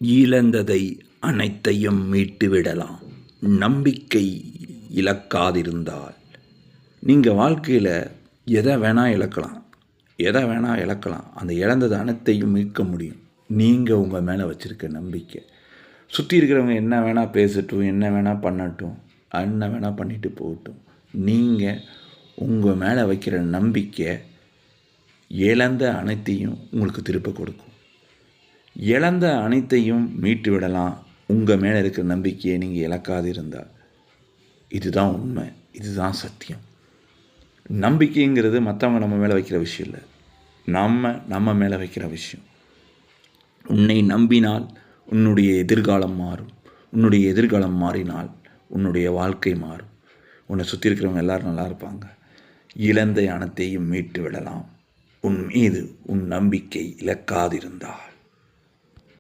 இழந்ததை அனைத்தையும் மீட்டுவிடலாம். நம்பிக்கை இழக்காதிருந்தால் நீங்கள் வாழ்க்கையில் எதை வேணால் இழக்கலாம். அந்த இழந்தது அனைத்தையும் மீட்க முடியும். நீங்கள் உங்கள் மேலே வச்சுருக்க நம்பிக்கை. சுற்றி இருக்கிறவங்க என்ன வேணால் பேசட்டும், என்ன வேணால் பண்ணட்டும், என்ன வேணால் பண்ணிட்டு போகட்டும். நீங்கள் உங்கள் மேலே வைக்கிற நம்பிக்கை இழந்த அனைத்தையும் உங்களுக்கு திருப்ப கொடுக்கும். இழந்த அனைத்தையும் மீட்டு விடலாம் உங்கள் மேலே இருக்கிற நம்பிக்கையை நீங்கள் இழக்காது இருந்தால். இதுதான் உண்மை, இதுதான் சத்தியம். நம்பிக்கைங்கிறது மற்றவங்க நம்ம மேலே வைக்கிற விஷயம் இல்லை, நம்ம மேலே வைக்கிற விஷயம். உன்னை நம்பினால் உன்னுடைய எதிர்காலம் மாறும். உன்னுடைய எதிர்காலம் மாறினால் உன்னுடைய வாழ்க்கை மாறும். உன்னை சுற்றி இருக்கிறவங்க எல்லோரும் நல்லா இருப்பாங்க. இழந்த அனைத்தையும் மீட்டு விடலாம் உன் மீது உன் நம்பிக்கை இழக்காதிருந்தால்.